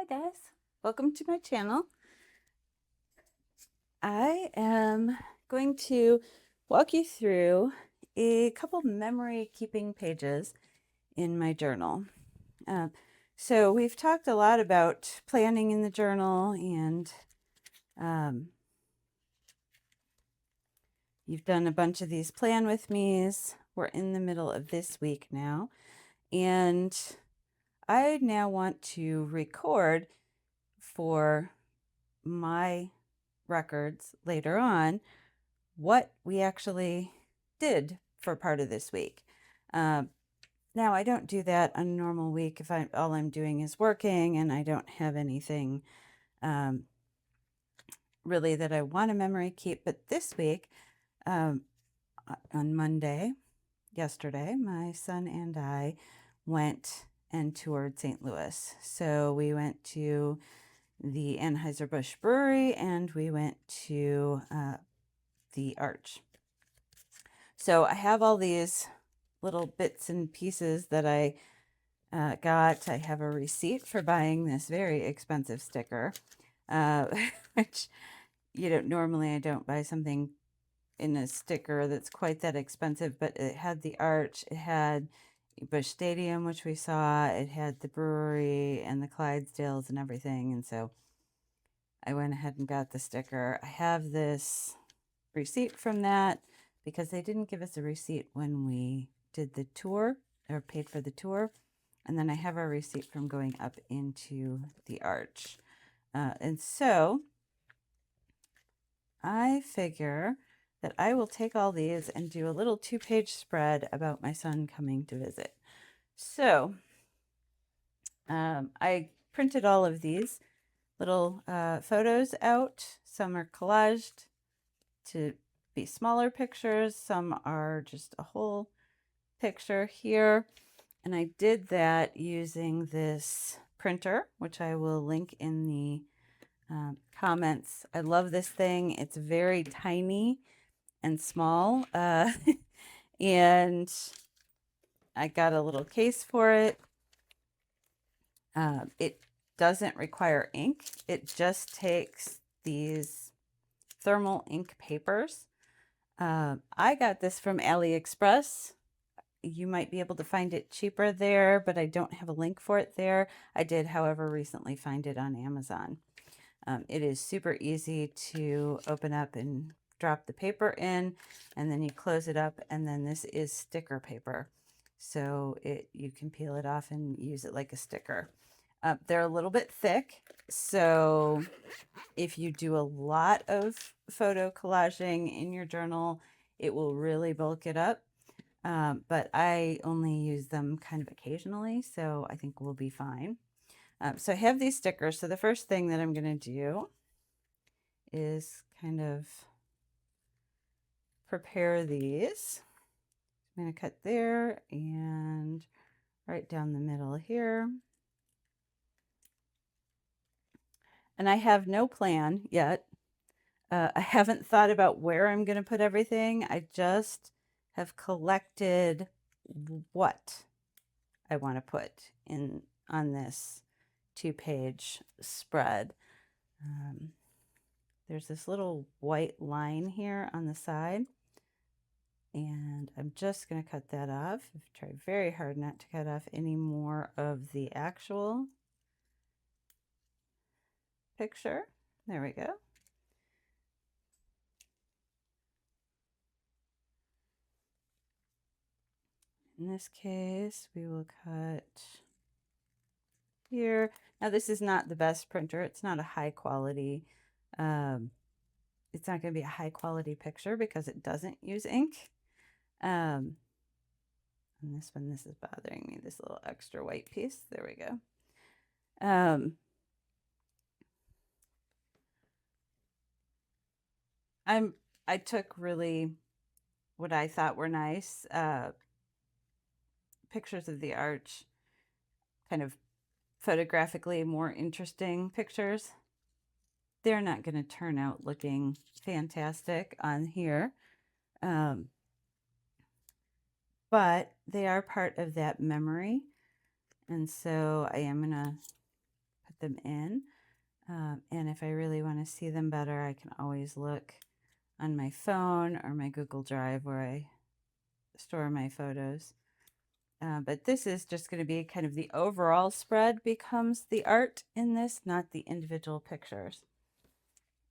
guys, welcome to my channel. I am going to walk you through a couple memory keeping pages in my journal. So we've talked a lot about planning in the journal, and you've done a bunch of these plan with me's. We're in the middle of this week now, and I now want to record for my records later on what we actually did for part of this week. Now, I don't do that on a normal week if all I'm doing is working and I don't have anything really that I want to memory keep. But this week, on Monday, yesterday, my son and I went and toured St. Louis. So we went to the Anheuser-Busch Brewery and we went to the Arch. So I have all these little bits and pieces that I got. I have a receipt for buying this very expensive sticker, which, normally I don't buy something in a sticker that's quite that expensive, but it had the Arch, it had Busch Stadium, which we saw, it had the brewery and the Clydesdales and everything, and so I went ahead and got the sticker. I have this receipt from that because they didn't give us a receipt when we did the tour or paid for the tour. And then I have a receipt from going up into the Arch. And so I figure that I will take all these and do a little 2-page spread about my son coming to visit. So I printed all of these little photos out. Some are collaged to be smaller pictures. Some are just a whole picture here. And I did that using this printer, which I will link in the comments. I love this thing. It's very tiny and small. And I got a little case for it. It doesn't require ink. It just takes these thermal ink papers. I got this from AliExpress. You might be able to find it cheaper there, but I don't have a link for it there. I did, however, recently find it on Amazon. It is super easy to open up and drop the paper in, and then you close it up, and then this is sticker paper. So you can peel it off and use it like a sticker. They're a little bit thick, so if you do a lot of photo collaging in your journal, it will really bulk it up. But I only use them kind of occasionally, so I think we'll be fine. So I have these stickers. So the first thing that I'm going to do is kind of prepare these. I'm going to cut there and right down the middle here. And I have no plan yet. I haven't thought about where I'm going to put everything. I just have collected what I want to put in on this 2-page spread. There's this little white line here on the side, and I'm just going to cut that off. I've tried very hard not to cut off any more of the actual picture. There we go. In this case, we will cut here. Now, this is not the best printer. It's not a high quality. It's not going to be a high quality picture because it doesn't use ink. And this one, this is bothering me, this little extra white piece. There we go. I took really what I thought were nice pictures of the Arch, kind of photographically more interesting pictures. They're not going to turn out looking fantastic on here, but they are part of that memory. And so I am going to put put them in. And if I really want to see them better, I can always look on my phone or my Google Drive where I store my photos. But this is just going to be kind of the overall spread becomes the art in this, not the individual pictures.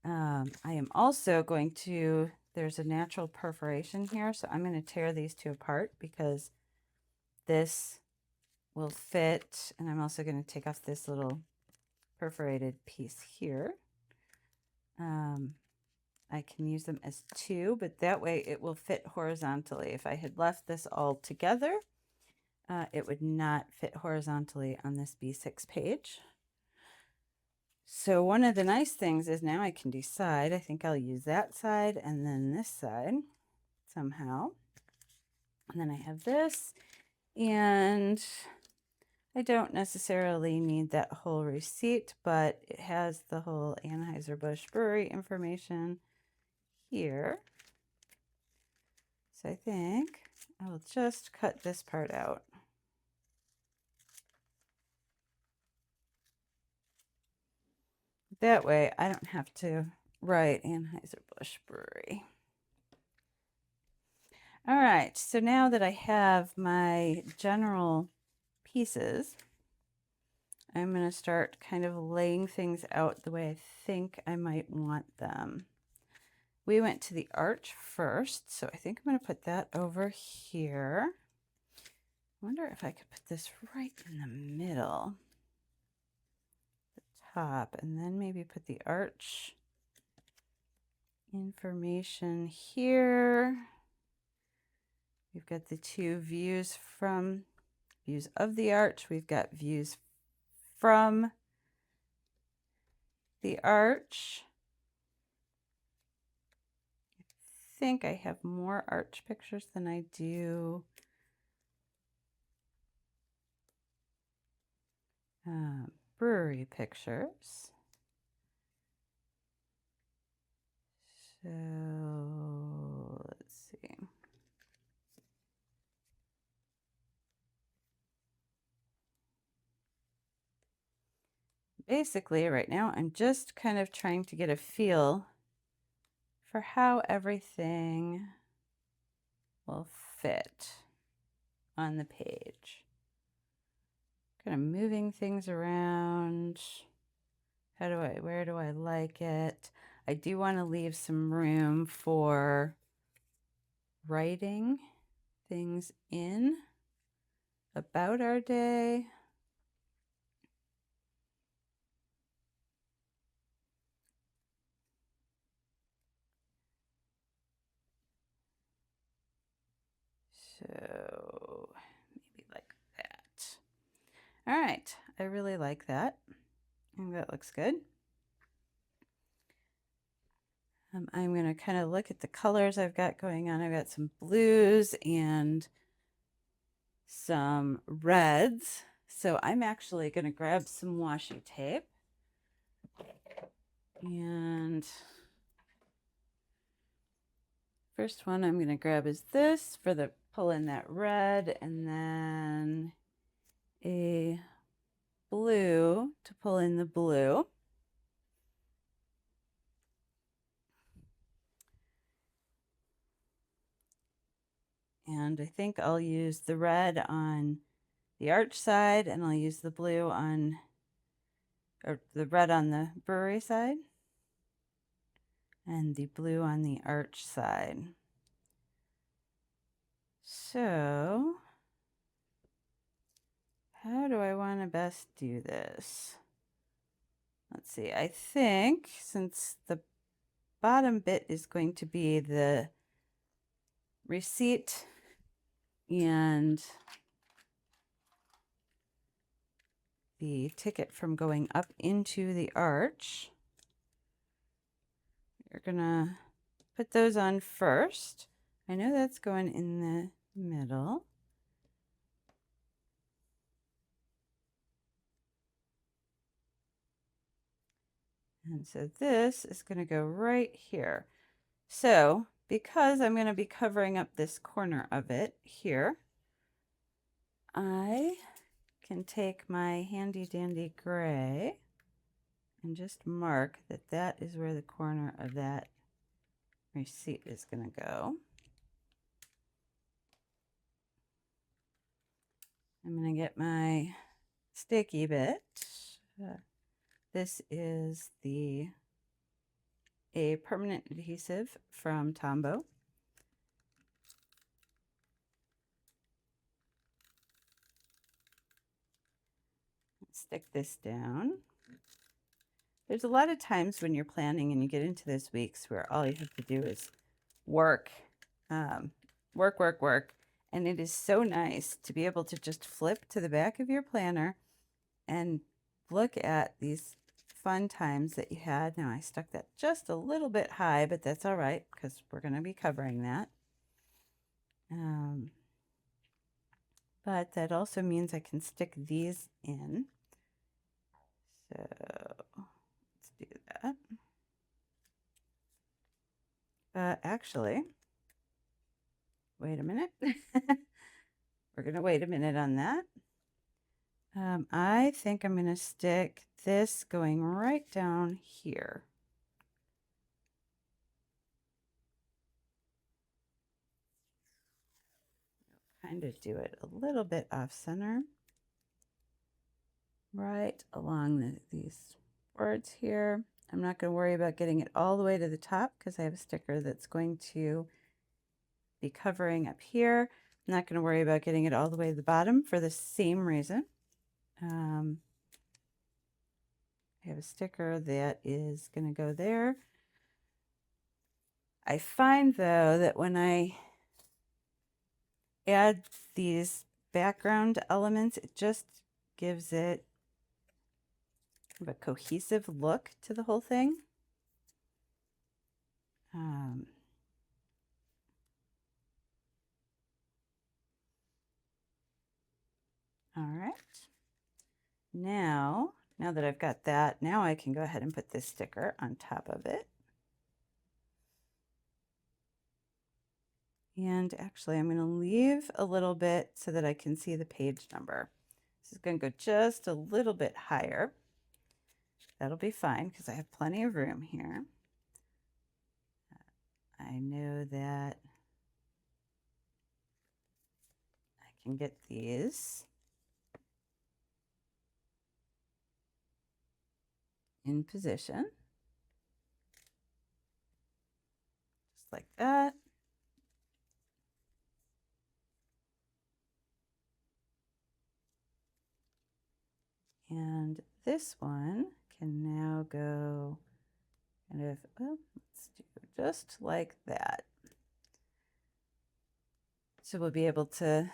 I am also going to, there's a natural perforation here, so I'm going to tear these two apart because this will fit, and I'm also going to take off this little perforated piece here. I can use them as two, but that way it will fit horizontally. If I had left this all together, it would not fit horizontally on this B6 page. So one of the nice things is now I can decide, I think I'll use that side and then this side somehow. And then I have this, and I don't necessarily need that whole receipt, but it has the whole Anheuser-Busch Brewery information here. So I think I will just cut this part out. That way I don't have to write Anheuser-Busch Brewery. All right, so now that I have my general pieces, I'm going to start kind of laying things out the way I think I might want them. We went to the arch first, so I think I'm going to put that over here. I wonder if I could put this right in the middle, the top, and then maybe put the arch information here. We've got the two views of the arch. We've got views from the arch. I think I have more arch pictures than I do brewery pictures. So let's see. Basically, right now, I'm just kind of trying to get a feel for how everything will fit on the page. Kind of moving things around. Where do I like it? I do want to leave some room for writing things in about our day. So maybe like that. All right, I really like that. I think that looks good. I'm going to kind of look at the colors I've got going on. I've got some blues and some reds. So I'm actually going to grab some washi tape. And first one I'm going to grab is this for the pull in that red, and then a blue to pull in the blue. And I think I'll use the red on the arch side, and I'll use the blue on, or the red on the brewery side, and the blue on the arch side. So how do I want to best do this? Let's see, I think since the bottom bit is going to be the receipt and the ticket from going up into the arch, you're gonna put those on first. I know that's going in the middle. And so this is going to go right here. So because I'm going to be covering up this corner of it here, I can take my handy dandy gray and just mark that that is where the corner of that receipt is going to go. I'm going to get my sticky bit. This is a permanent adhesive from Tombow. Stick this down. There's a lot of times when you're planning and you get into those weeks where all you have to do is work, work. And it is so nice to be able to just flip to the back of your planner and look at these fun times that you had. Now I stuck that just a little bit high, but that's all right because we're going to be covering that. But that also means I can stick these in. So let's do that. Actually, wait a minute. We're going to wait a minute on that. I think I'm going to stick this going right down here. Kind of do it a little bit off center. Right along these boards here. I'm not going to worry about getting it all the way to the top because I have a sticker that's going to be covering up here. I'm not going to worry about getting it all the way to the bottom for the same reason. I have a sticker that is going to go there. I find though that when I add these background elements, it just gives it a cohesive look to the whole thing. All right. Now that I've got that, now I can go ahead and put this sticker on top of it. And actually, I'm going to leave a little bit so that I can see the page number. This is going to go just a little bit higher. That'll be fine because I have plenty of room here. I know that I can get these in position. Just like that. And this one can now go kind of, well, let's do just like that. So we'll be able to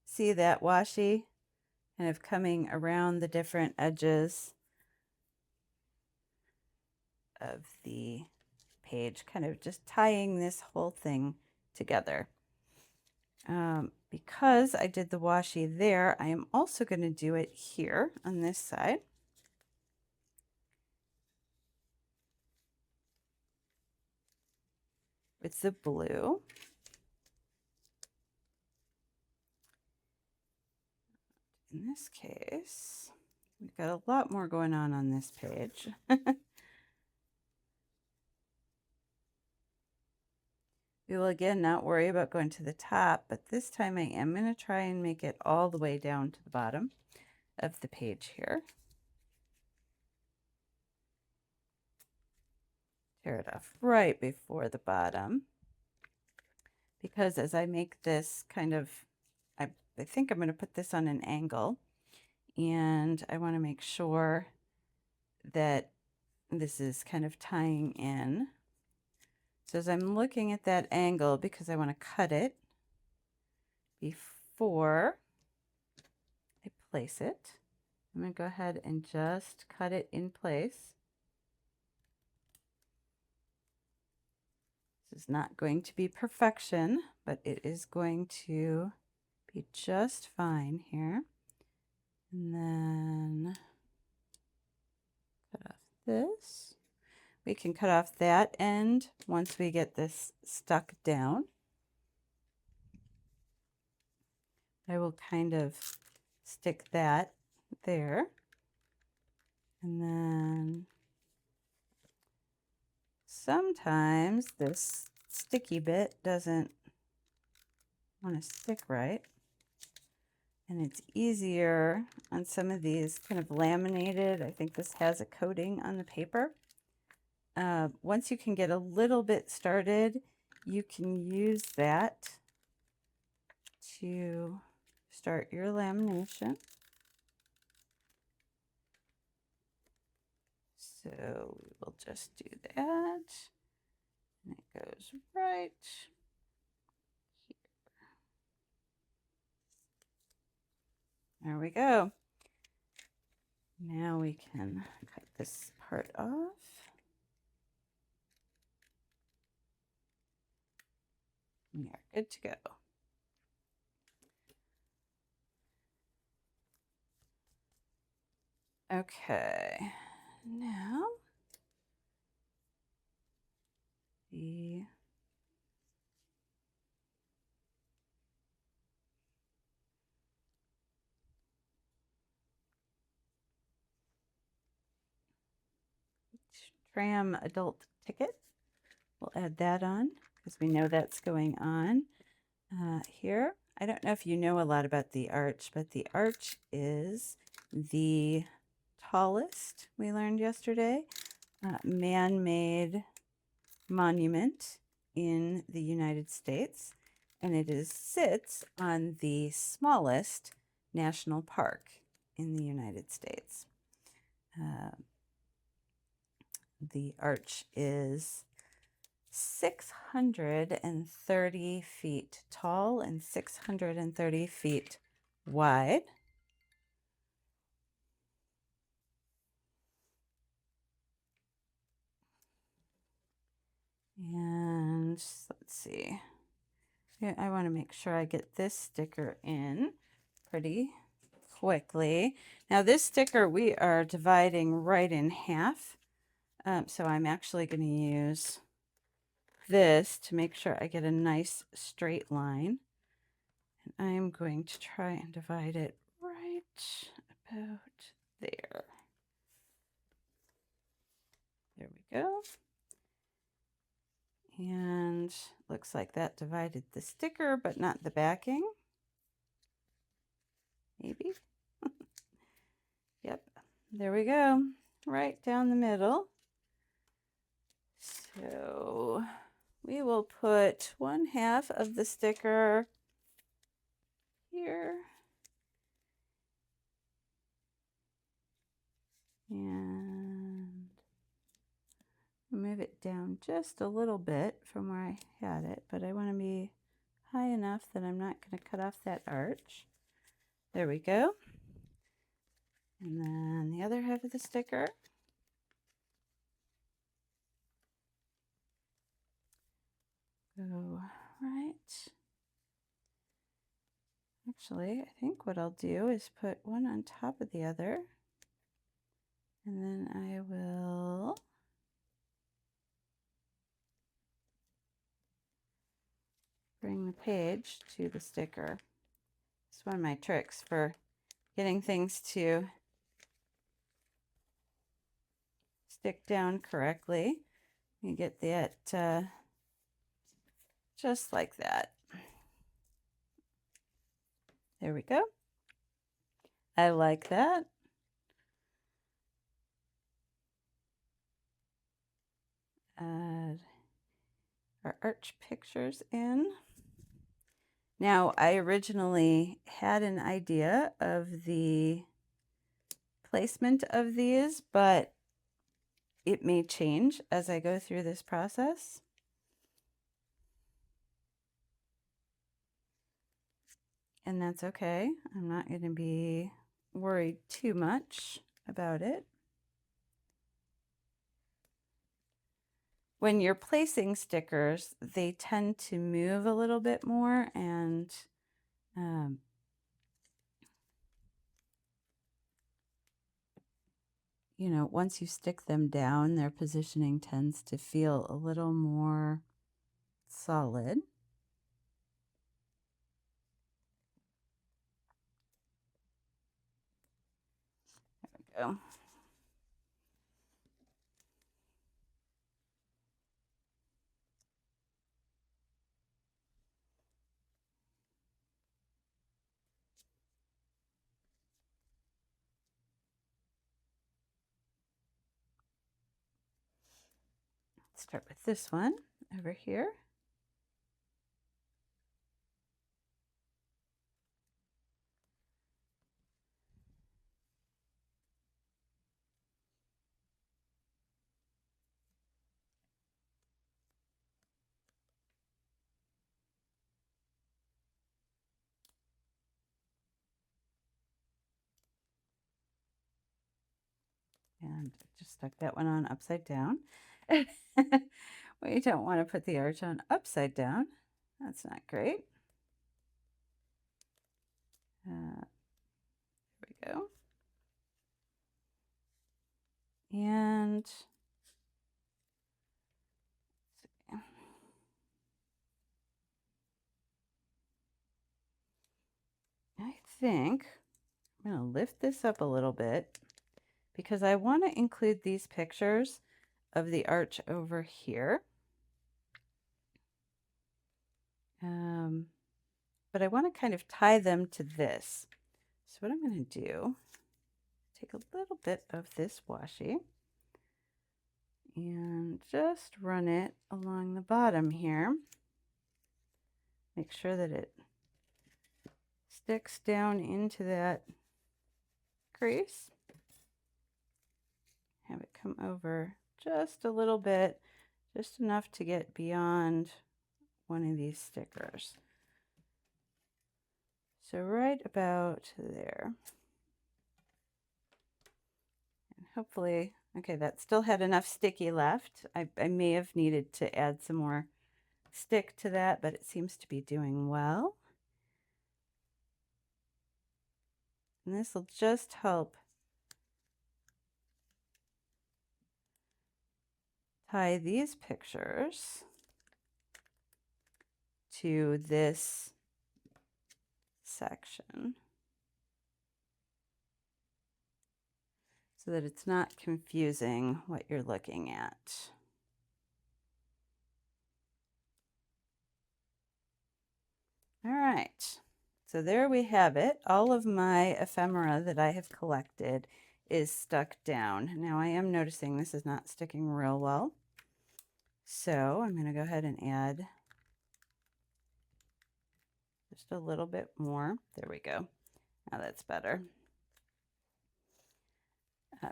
see that washi kind of coming around the different edges of the page, kind of just tying this whole thing together. Because I did the washi there, I am also going to do it here on this side. It's the blue. In this case, we've got a lot more going on this page. We will again not worry about going to the top, but this time I am going to try and make it all the way down to the bottom of the page here. Tear it off right before the bottom. Because as I make this kind of, I think I'm going to put this on an angle, and I want to make sure that this is kind of tying in. So as I'm looking at that angle, because I want to cut it before I place it, I'm going to go ahead and just cut it in place. This is not going to be perfection, but it is going to be just fine here. And then cut off this. We can cut off that end once we get this stuck down. I will kind of stick that there. And then sometimes this sticky bit doesn't want to stick right. And it's easier on some of these kind of laminated. I think this has a coating on the paper. Once you can get a little bit started, you can use that to start your lamination. So we will just do that. And it goes right here. There we go. Now we can cut this part off. We are good to go. Okay, now the tram adult ticket. We'll add that on because we know that's going on here. I don't know if you know a lot about the arch, but the arch is the tallest, we learned yesterday, man-made monument in the United States, and it sits on the smallest national park in the United States. The arch is 630 feet tall and 630 feet wide. And let's see. Yeah, I want to make sure I get this sticker in pretty quickly. Now this sticker we are dividing right in half. So I'm actually going to use this to make sure I get a nice straight line. And I'm going to try and divide it right about there. There we go. And looks like that divided the sticker, but not the backing. Maybe. Yep. There we go. Right down the middle. So we will put 1/2 of the sticker here. And move it down just a little bit from where I had it, but I want to be high enough that I'm not going to cut off that arch. There we go. And then the other half of the sticker. Go right. Actually, I think what I'll do is put one on top of the other. And then I will bring the page to the sticker. It's one of my tricks for getting things to stick down correctly. You get that just like that. There we go. I like that. Add our arch pictures in. Now, I originally had an idea of the placement of these, but it may change as I go through this process. And that's okay. I'm not going to be worried too much about it. When you're placing stickers, they tend to move a little bit more, and you know, once you stick them down, their positioning tends to feel a little more solid. There we go. Start with this one over here. And just stuck that one on upside down. We don't want to put the arch on upside down. That's not great. There we go. And I think I'm going to lift this up a little bit because I want to include these pictures of the arch over here. But I want to kind of tie them to this. So what I'm going to do, take a little bit of this washi and just run it along the bottom here. Make sure that it sticks down into that crease. Have it come over just a little bit, just enough to get beyond one of these stickers. So right about there. And hopefully, okay, that still had enough sticky left. I may have needed to add some more stick to that, but it seems to be doing well. And this will just help tie these pictures to this section so that it's not confusing what you're looking at. All right, so there we have it. All of my ephemera that I have collected is stuck down. Now I am noticing this is not sticking real well. So I'm going to go ahead and add just a little bit more. There we go. Now that's better.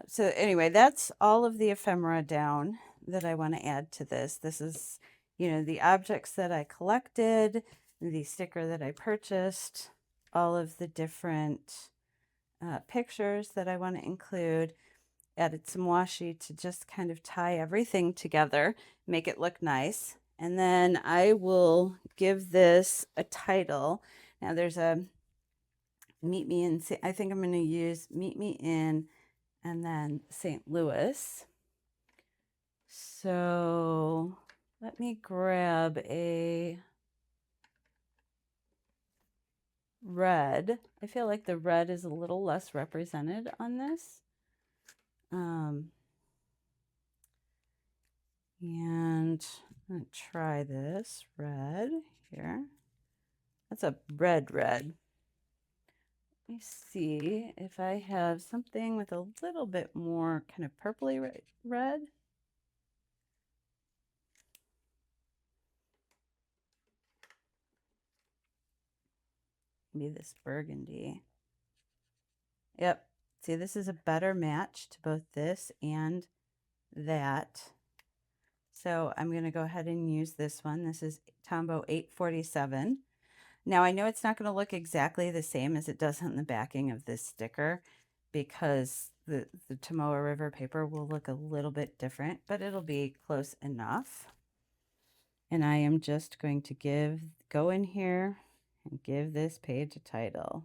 So anyway, that's all of the ephemera down that I want to add to this. This is, you know, the objects that I collected, the sticker that I purchased, all of the different pictures that I want to include. Added some washi to just kind of tie everything together, make it look nice. And then I will give this a title. Now there's a Meet Me in, I think I'm going to use Meet Me in and then St. Louis. So let me grab a red. I feel like the red is a little less represented on this. And I'm going to try this red here. That's a red. Let me see if I have something with a little bit more kind of purpley red. Maybe this burgundy. Yep. See, this is a better match to both this and that. So I'm going to go ahead and use this one. This is Tombow 847. Now I know it's not going to look exactly the same as it does on the backing of this sticker because the Tomoa River paper will look a little bit different, but it'll be close enough. And I am just going to go in here and give this page a title.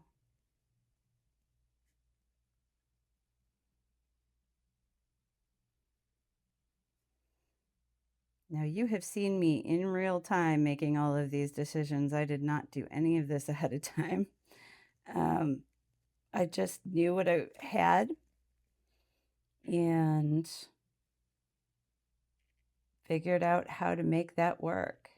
Now you have seen me in real time making all of these decisions. I did not do any of this ahead of time. I just knew what I had and figured out how to make that work.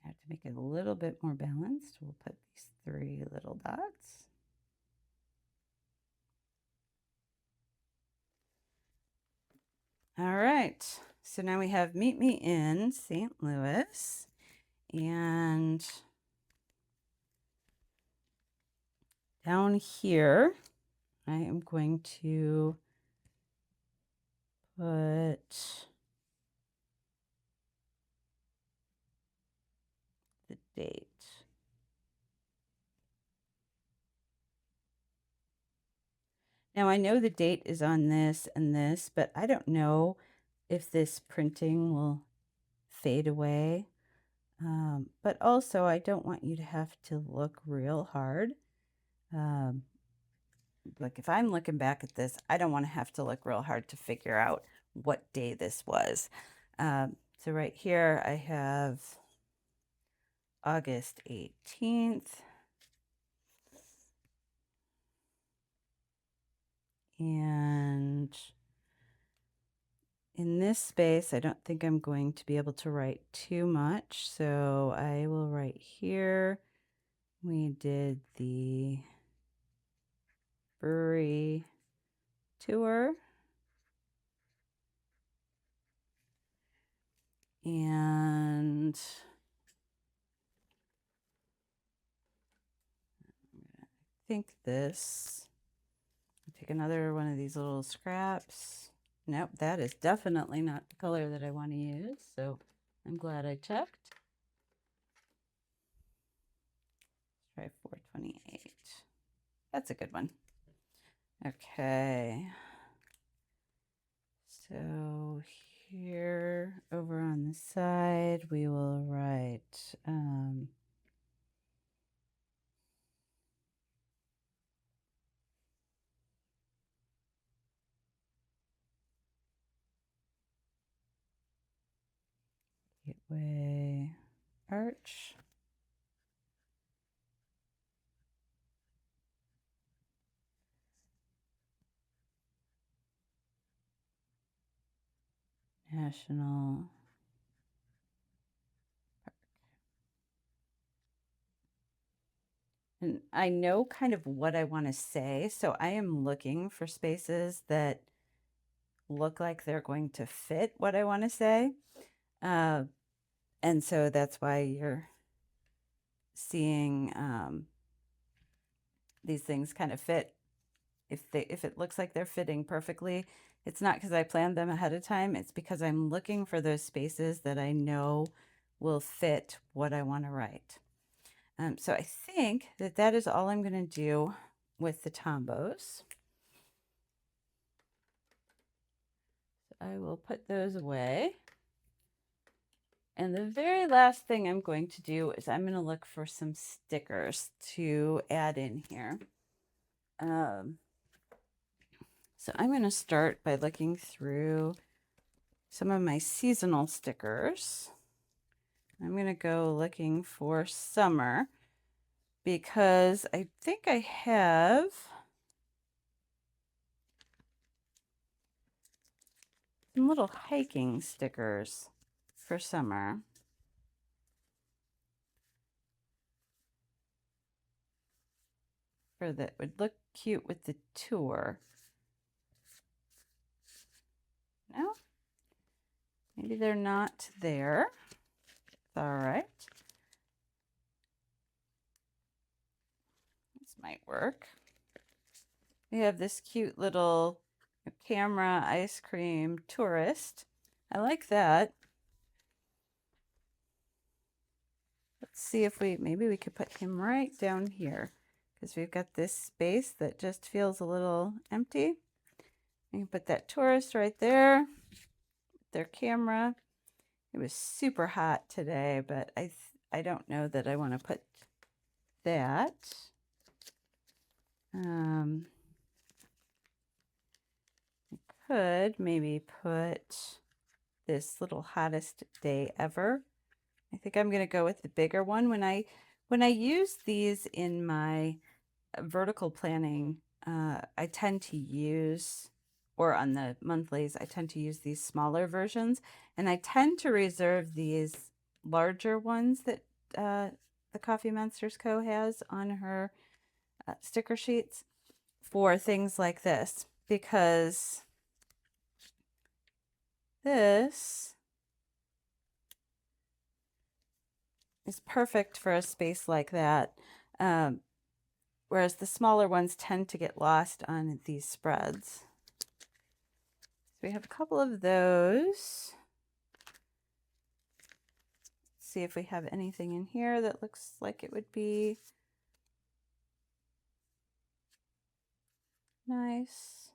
Now To make it a little bit more balanced, we'll put these 3 little dots. All right, so now we have Meet Me in St. Louis, and down here, I am going to put the date. Now I know the date is on this and this, but I don't know if this printing will fade away. But also I don't want you to have to look real hard. Like if I'm looking back at this, I don't want to have to look real hard to figure out what day this was. So right here I have August 18th. And in this space, I don't think I'm going to be able to write too much. So I will write here. We did the brewery tour. And I think this, take another one of these little scraps. Nope, that is definitely not the color that I want to use. So I'm glad I checked. Let's try 428. That's a good one. Okay. So here over on the side, we will write Gateway Arch. National Park. And I know kind of what I want to say, so I am looking for spaces that look like they're going to fit what I want to say. And so that's why you're seeing these things kind of fit. If it looks like they're fitting perfectly, it's not because I planned them ahead of time. It's because I'm looking for those spaces that I know will fit what I want to write. So I think that that is all I'm going to do with the Tombos. So I will put those away. And the very last thing I'm going to do is I'm going to look for some stickers to add in here. So I'm going to start by looking through some of my seasonal stickers. I'm going to go looking for summer because I think I have some little hiking stickers for summer. For that would look cute with the tour. No? Maybe they're not there. All right. This might work. We have this cute little camera ice cream tourist. I like that. Let's see if maybe we could put him right down here because we've got this space that just feels a little empty. You can put that tourist right there, their camera. It was super hot today, but I don't know that I want to put that. I could maybe put this little hottest day ever. I think I'm going to go with the bigger one. When I use these in my vertical planning, I tend to use, or on the monthlies, I tend to use these smaller versions, and I tend to reserve these larger ones that the Coffee Monsters Co. has on her sticker sheets for things like this, because this is perfect for a space like that. Whereas the smaller ones tend to get lost on these spreads. So we have a couple of those. Let's see if we have anything in here that looks like it would be nice.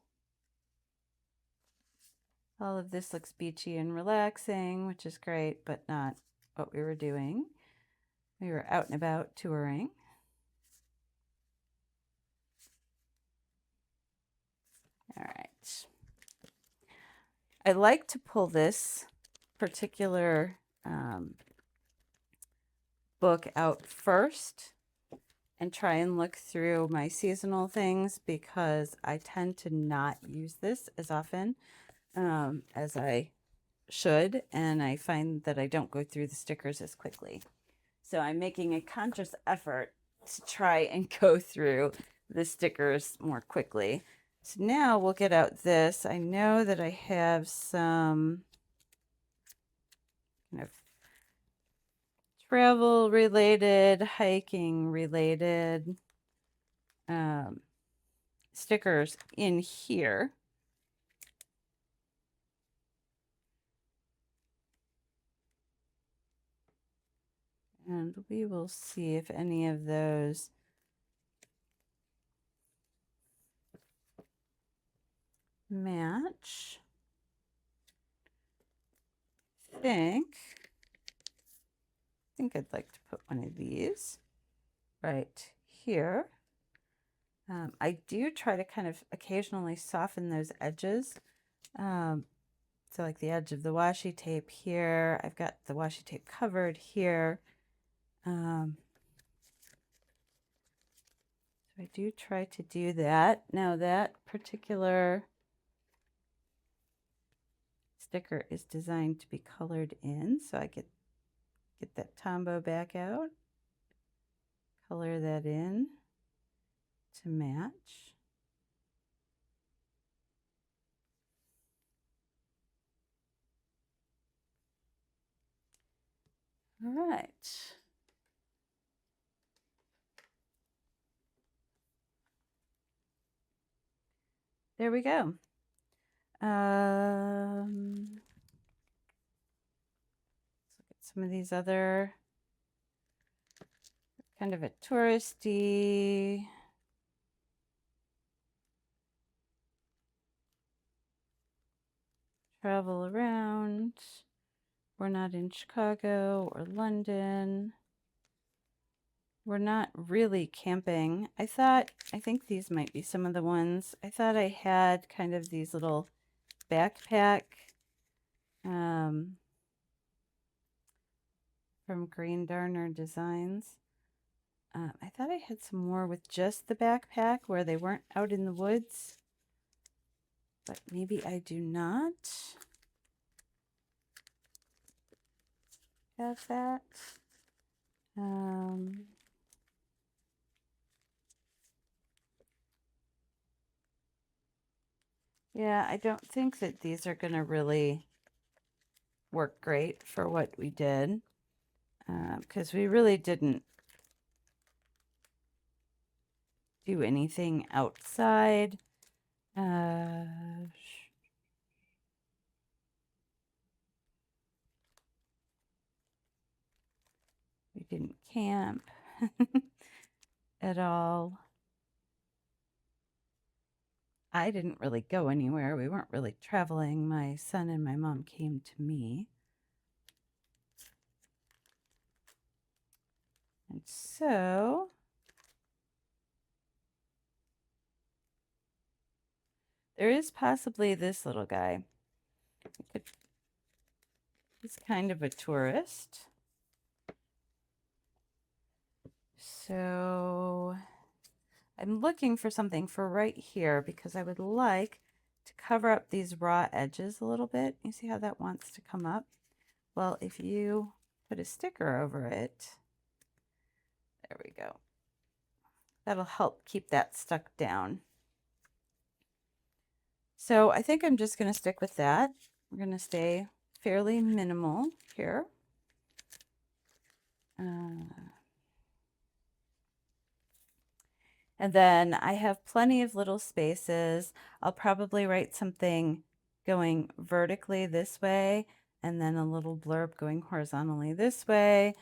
All of this looks beachy and relaxing, which is great, but not what we were doing. We were out and about touring. All right. I like to pull this particular book out first and try and look through my seasonal things, because I tend to not use this as often as I should, and I find that I don't go through the stickers as quickly. So I'm making a conscious effort to try and go through the stickers more quickly. So now we'll get out this. I know that I have some kind of travel related, hiking related stickers in here. And we will see if any of those match. I think I'd like to put one of these right here. I do try to kind of occasionally soften those edges. So like the edge of the washi tape here, I've got the washi tape covered here. So I do try to do that. Now that particular sticker is designed to be colored in, so I get that Tombow back out, color that in to match. All right. There we go. Let's look at some of these other kind of a touristy. Travel around. We're not in Chicago or London. We're not really camping. I think these might be some of the ones. I thought I had kind of these little backpack from Green Darner Designs. I thought I had some more with just the backpack where they weren't out in the woods, but maybe I do not have that. Yeah, I don't think that these are going to really work great for what we did, because we really didn't do anything outside. We didn't camp at all. I didn't really go anywhere. We weren't really traveling. My son and my mom came to me. And so there is possibly this little guy. He's kind of a tourist. So I'm looking for something for right here, because I would like to cover up these raw edges a little bit. You see how that wants to come up? Well, if you put a sticker over it, There we go. That'll help keep that stuck down. So I think I'm just going to stick with that. We're going to stay fairly minimal here. And then I have plenty of little spaces. I'll probably write something going vertically this way, and then a little blurb going horizontally this way.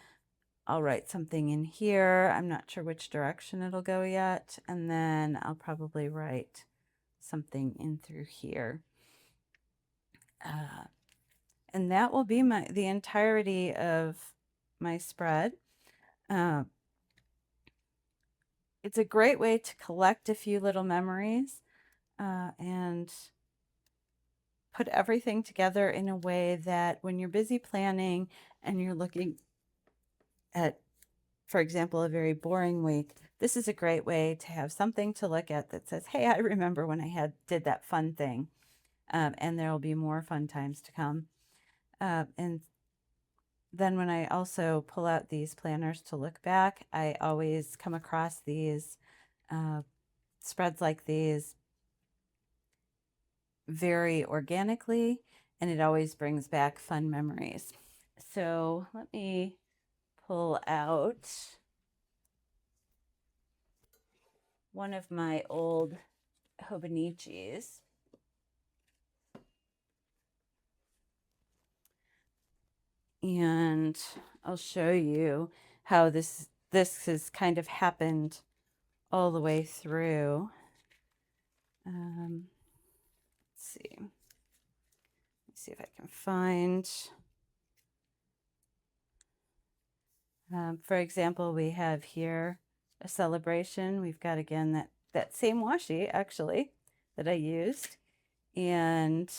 I'll write something in here. I'm not sure which direction it'll go yet. And then I'll probably write something in through here. And that will be the entirety of my spread. It's a great way to collect a few little memories and put everything together in a way that when you're busy planning and you're looking at, for example, a very boring week, this is a great way to have something to look at that says, hey, I remember when I did that fun thing. And there will be more fun times to come. And then when I also pull out these planners to look back, I always come across these spreads like these very organically, and it always brings back fun memories. So let me pull out one of my old Hobonichis. And I'll show you how this has kind of happened all the way through. Let's see. Let's see if I can find. For example, we have here a celebration. We've got, again, that same washi, actually, that I used. And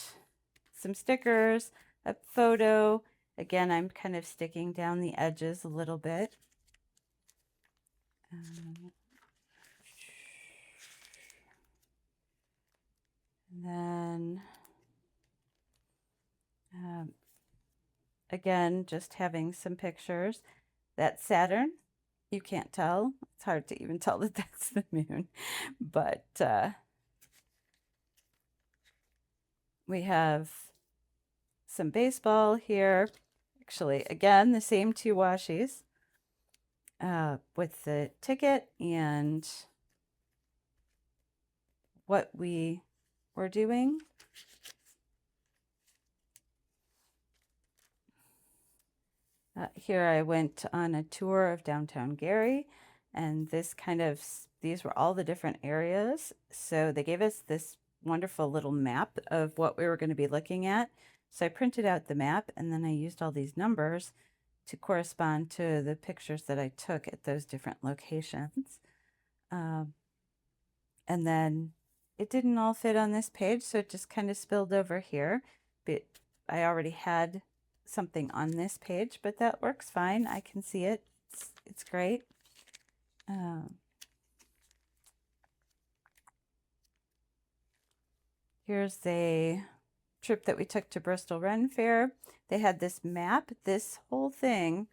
some stickers, a photo. Again, I'm kind of sticking down the edges a little bit. And then, again, just having some pictures. That's Saturn. You can't tell. It's hard to even tell that that's the moon. But we have some baseball here. Actually, again, the same two washis with the ticket and what we were doing. Here I went on a tour of downtown Gary, and these were all the different areas. So they gave us this wonderful little map of what we were going to be looking at. So I printed out the map, and then I used all these numbers to correspond to the pictures that I took at those different locations. And then it didn't all fit on this page, so it just kind of spilled over here. But I already had something on this page, but that works fine. I can see it. It's great. Here's a trip that we took to Bristol Ren Fair. They had this map. This whole thing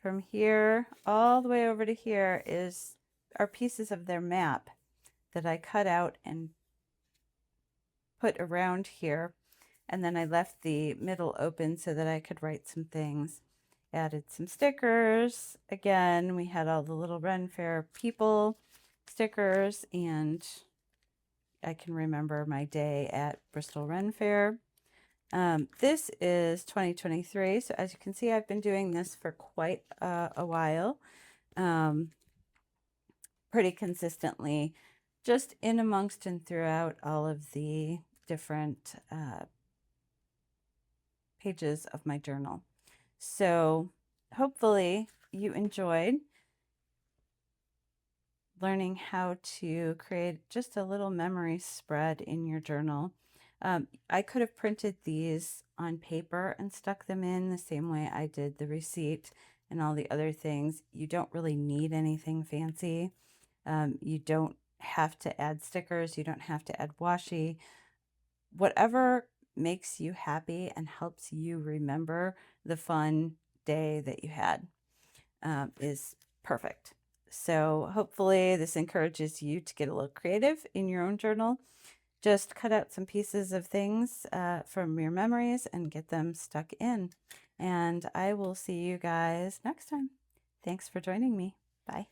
from here all the way over to here are pieces of their map that I cut out and put around here. And then I left the middle open so that I could write some things. Added some stickers. Again, we had all the little Ren Fair people stickers, and I can remember my day at Bristol Ren Fair. This is 2023, so as you can see, I've been doing this for quite a while, pretty consistently, just in amongst and throughout all of the different pages of my journal. So hopefully you enjoyed learning how to create just a little memory spread in your journal. I could have printed these on paper and stuck them in the same way I did the receipt and all the other things. You don't really need anything fancy. You don't have to add stickers. You don't have to add washi. Whatever makes you happy and helps you remember the fun day that you had is perfect. So hopefully this encourages you to get a little creative in your own journal. Just cut out some pieces of things from your memories and get them stuck in. And I will see you guys next time. Thanks for joining me. Bye.